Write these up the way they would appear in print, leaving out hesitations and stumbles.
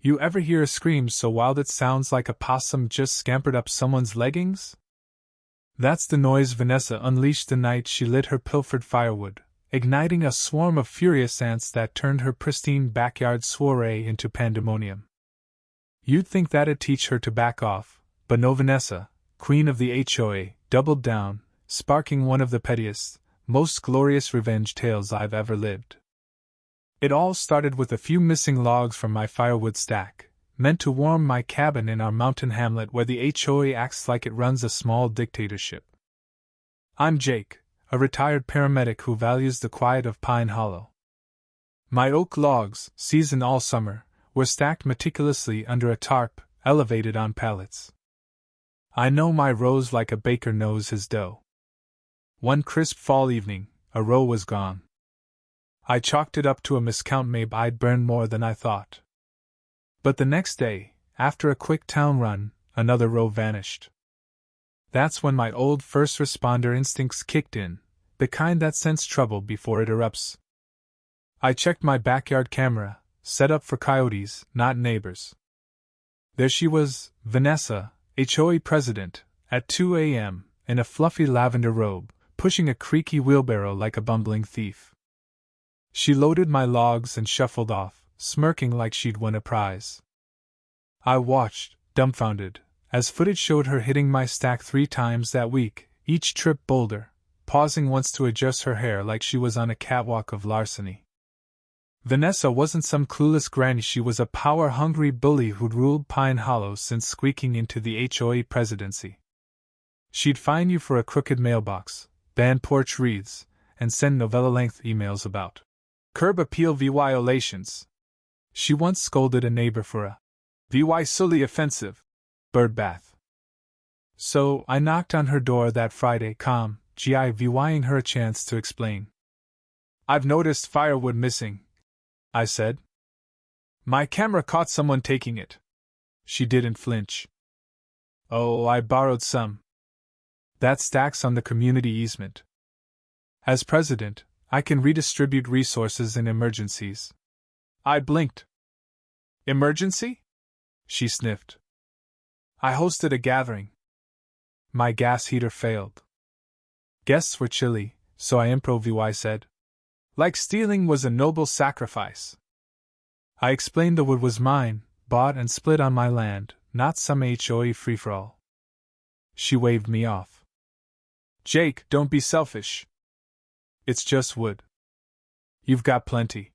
You ever hear a scream so wild it sounds like a possum just scampered up someone's leggings? That's the noise Vanessa unleashed the night she lit her pilfered firewood, igniting a swarm of furious ants that turned her pristine backyard soiree into pandemonium. You'd think that'd teach her to back off, but no, Vanessa, queen of the HOA, doubled down, sparking one of the pettiest, most glorious revenge tales I've ever lived. It all started with a few missing logs from my firewood stack, meant to warm my cabin in our mountain hamlet where the HOA acts like it runs a small dictatorship. I'm Jake, a retired paramedic who values the quiet of Pine Hollow. My oak logs, seasoned all summer, were stacked meticulously under a tarp, elevated on pallets. I know my rows like a baker knows his dough. One crisp fall evening, a row was gone. I chalked it up to a miscount. Maybe I'd burned more than I thought. But the next day, after a quick town run, another row vanished. That's when my old first responder instincts kicked in, the kind that scents trouble before it erupts. I checked my backyard camera, set up for coyotes, not neighbors. There she was, Vanessa, HOA president, at 2 a.m., in a fluffy lavender robe, pushing a creaky wheelbarrow like a bumbling thief. She loaded my logs and shuffled off, smirking like she'd won a prize. I watched, dumbfounded, as footage showed her hitting my stack 3 times that week, each trip bolder, pausing once to adjust her hair like she was on a catwalk of larceny. Vanessa wasn't some clueless granny, she was a power-hungry bully who'd ruled Pine Hollow since squeaking into the HOA presidency. She'd fine you for a crooked mailbox, ban porch wreaths, and send novella-length emails about curb appeal violations. She once scolded a neighbor for a VY silly offensive bird bath. So I knocked on her door that Friday, calm, giving her a chance to explain. "I've noticed firewood missing," I said. "My camera caught someone taking it." She didn't flinch. "Oh, I borrowed some. That stack's on the community easement. As president, I can redistribute resources in emergencies." I blinked. "Emergency?" She sniffed. "I hosted a gathering. My gas heater failed. Guests were chilly, so I said. Like stealing was a noble sacrifice. I explained the wood was mine, bought and split on my land, not some HOA free-for-all. She waved me off. "Jake, don't be selfish. It's just wood. You've got plenty."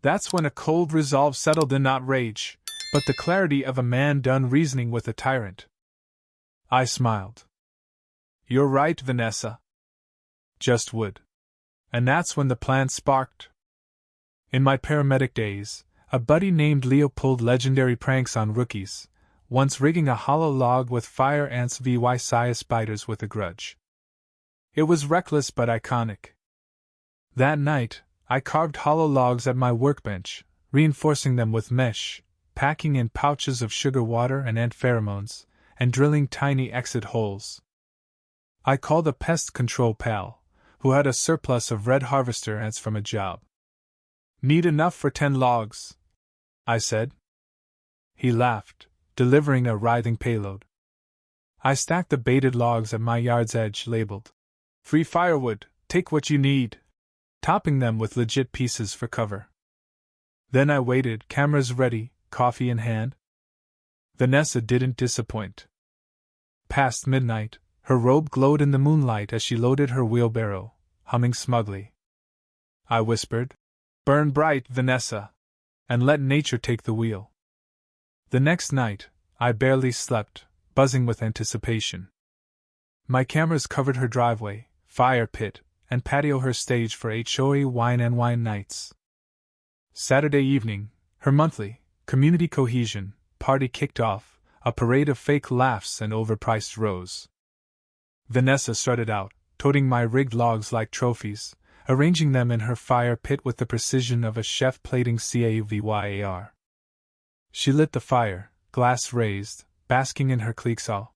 That's when a cold resolve settled in, not rage, but the clarity of a man done reasoning with a tyrant. I smiled. "You're right, Vanessa. Just wood." And that's when the plan sparked. In my paramedic days, a buddy named Leo pulled legendary pranks on rookies, once rigging a hollow log with fire ants vy spiders with a grudge. It was reckless but iconic. That night, I carved hollow logs at my workbench, reinforcing them with mesh, packing in pouches of sugar water and ant pheromones, and drilling tiny exit holes. I called a pest control pal, who had a surplus of red harvester ants from a job. "Need enough for 10 logs," I said. He laughed, delivering a writhing payload. I stacked the baited logs at my yard's edge, labeled "Free firewood, take what you need," topping them with legit pieces for cover. Then I waited, cameras ready, coffee in hand. Vanessa didn't disappoint. Past midnight, her robe glowed in the moonlight as she loaded her wheelbarrow, humming smugly. I whispered, "Burn bright, Vanessa, and let nature take the wheel." The next night, I barely slept, buzzing with anticipation. My cameras covered her driveway, fire pit, and patio, her stage for HOA wine and wine nights. Saturday evening, her monthly community cohesion party kicked off, a parade of fake laughs and overpriced rows. Vanessa strutted out, toting my rigged logs like trophies, arranging them in her fire pit with the precision of a chef plating caviar. She lit the fire, glass raised, basking in her cliquesal.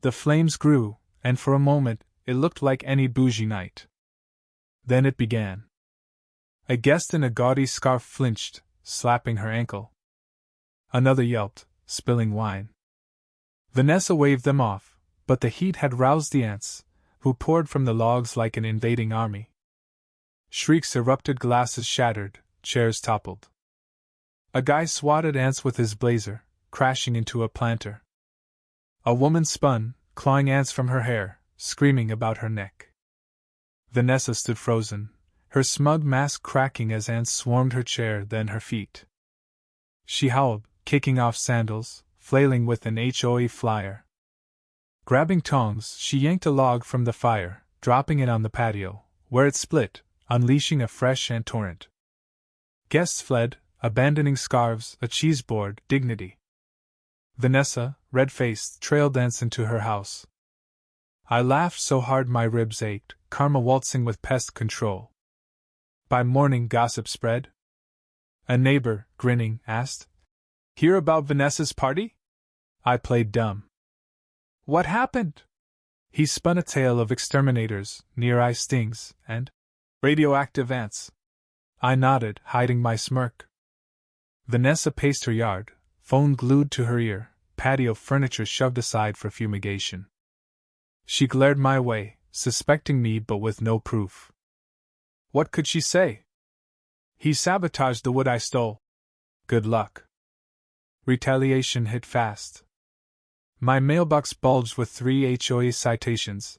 The flames grew, and for a moment, it looked like any bougie night. Then it began. A guest in a gaudy scarf flinched, slapping her ankle. Another yelped, spilling wine. Vanessa waved them off, but the heat had roused the ants, who poured from the logs like an invading army. Shrieks erupted, glasses shattered, chairs toppled. A guy swatted ants with his blazer, crashing into a planter. A woman spun, clawing ants from her hair, screaming about her neck. Vanessa stood frozen, her smug mask cracking as ants swarmed her chair, then her feet. She howled, kicking off sandals, flailing with an HOA flyer. Grabbing tongs, she yanked a log from the fire, dropping it on the patio, where it split, unleashing a fresh ant torrent. Guests fled, abandoning scarves, a cheese board, dignity. Vanessa, red-faced, trailed ants into her house. I laughed so hard my ribs ached, karma waltzing with pest control. By morning gossip spread. A neighbor, grinning, asked, "Hear about Vanessa's party?" I played dumb. "What happened?" He spun a tale of exterminators, near-eye stings, and radioactive ants. I nodded, hiding my smirk. Vanessa paced her yard, phone glued to her ear, patio furniture shoved aside for fumigation. She glared my way, suspecting me but with no proof. What could she say? He sabotaged the wood I stole. Good luck. Retaliation hit fast. My mailbox bulged with 3 HOA citations.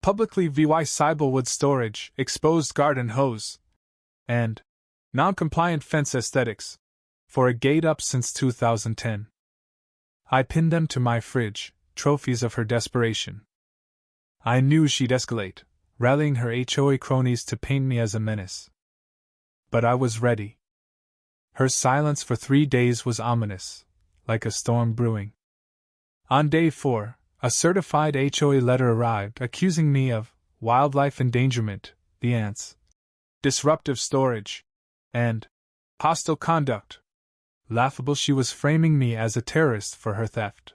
Publicly VY Firewood storage, exposed garden hose, and non-compliant fence aesthetics, for a gate up since 2010. I pinned them to my fridge, trophies of her desperation. I knew she'd escalate, rallying her HOA cronies to paint me as a menace. But I was ready. Her silence for 3 days was ominous, like a storm brewing. On day 4, a certified HOA letter arrived accusing me of wildlife endangerment, the ants, disruptive storage, and hostile conduct. Laughable, she was framing me as a terrorist for her theft.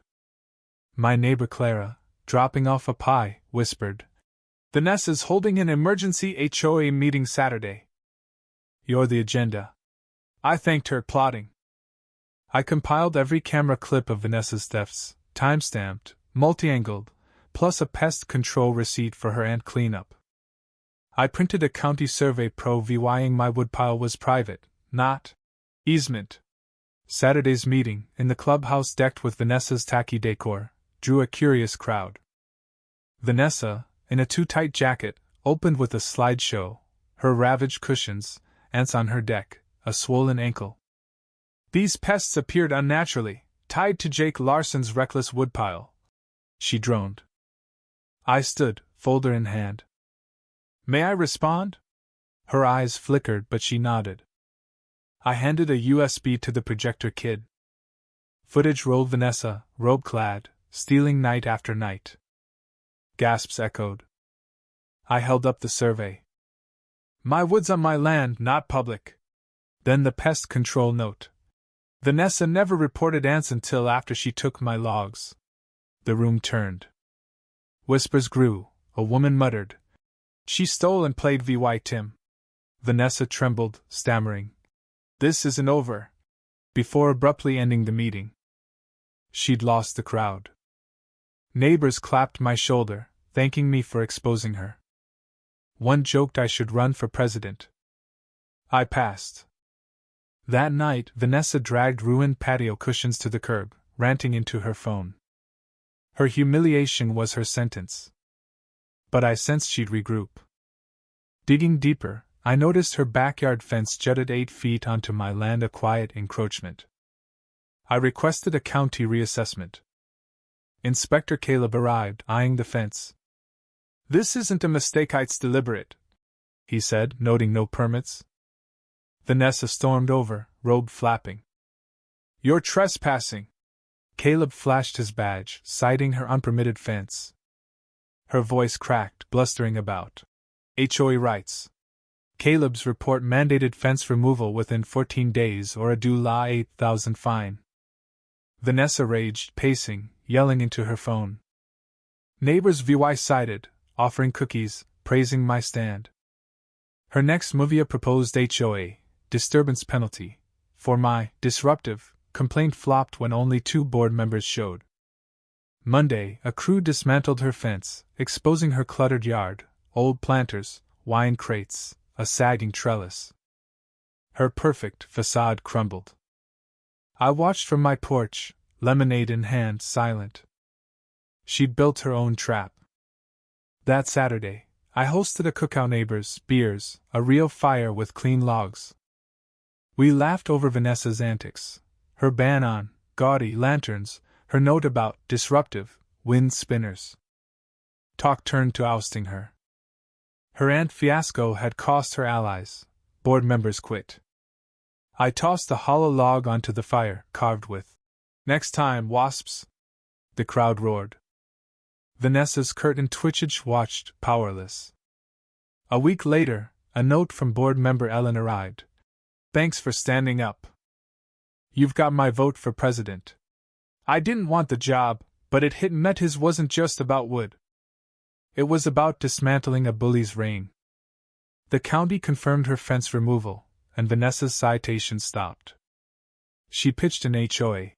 My neighbor Clara, dropping off a pie, whispered, "Vanessa's holding an emergency HOA meeting Saturday. You're the agenda." I thanked her, plotting. I compiled every camera clip of Vanessa's thefts, time-stamped, multi-angled, plus a pest control receipt for her ant cleanup. I printed a county survey pro-VYing my woodpile was private, not easement. Saturday's meeting, in the clubhouse decked with Vanessa's tacky decor, drew a curious crowd. Vanessa, in a too-tight jacket, opened with a slideshow, her ravaged cushions, ants on her deck, a swollen ankle. These pests appeared unnaturally, tied to Jake Larson's reckless woodpile. She droned. I stood, folder in hand. "May I respond?" Her eyes flickered, but she nodded. I handed a USB to the projector kid. Footage rolled. Vanessa, robe-clad, stealing night after night. Gasps echoed. I held up the survey. "My wood's on my land, not public." Then the pest control note. Vanessa never reported ants until after she took my logs. The room turned. Whispers grew. A woman muttered, "She stole and played VY Tim." Vanessa trembled, stammering, "This isn't over," before abruptly ending the meeting. She'd lost the crowd. Neighbors clapped my shoulder, thanking me for exposing her. One joked I should run for president. I passed. That night, Vanessa dragged ruined patio cushions to the curb, ranting into her phone. Her humiliation was her sentence. But I sensed she'd regroup. Digging deeper, I noticed her backyard fence jutted 8 feet onto my land, a quiet encroachment. I requested a county reassessment. Inspector Caleb arrived, eyeing the fence. "This isn't a mistake, it's deliberate," he said, noting no permits. Vanessa stormed over, robe flapping. "You're trespassing!" Caleb flashed his badge, citing her unpermitted fence. Her voice cracked, blustering about HOA rights. Caleb's report mandated fence removal within 14 days or a due law 8,000 fine. Vanessa raged, pacing, yelling into her phone. Neighbors VY sided, offering cookies, praising my stand. Her next move, a proposed HOA disturbance penalty for my disruptive complaint flopped when only 2 board members showed. Monday, a crew dismantled her fence, exposing her cluttered yard, old planters, wine crates, a sagging trellis. Her perfect facade crumbled. I watched from my porch, lemonade in hand, silent. She'd built her own trap. That Saturday, I hosted a cookout, neighbors, beers, a real fire with clean logs. We laughed over Vanessa's antics, her ban on gaudy lanterns, her note about disruptive wind spinners. Talk turned to ousting her. Her ant fiasco had cost her allies. Board members quit. I tossed a hollow log onto the fire, carved with "Next time, wasps!" The crowd roared. Vanessa's curtain twitchage watched, powerless. A week later, a note from board member Ellen arrived. "Thanks for standing up. You've got my vote for president. I didn't want the job, but it hit met his wasn't just about wood. It was about dismantling a bully's reign." The county confirmed her fence removal, and Vanessa's citation stopped. She pitched an HOA,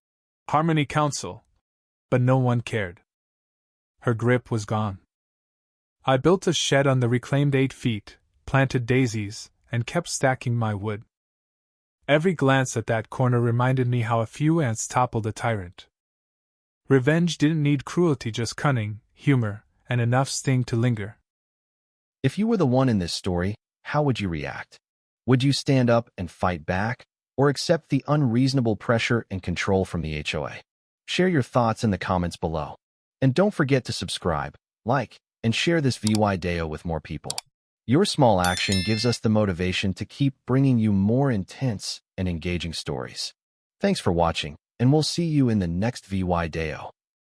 Harmony Council, but no one cared. Her grip was gone. I built a shed on the reclaimed 8 feet, planted daisies, and kept stacking my wood. Every glance at that corner reminded me how a few ants toppled a tyrant. Revenge didn't need cruelty, just cunning, humor, and enough sting to linger. If you were the one in this story, how would you react? Would you stand up and fight back, or accept the unreasonable pressure and control from the HOA? Share your thoughts in the comments below. And don't forget to subscribe, like, and share this video with more people. Your small action gives us the motivation to keep bringing you more intense and engaging stories. Thanks for watching, and we'll see you in the next video.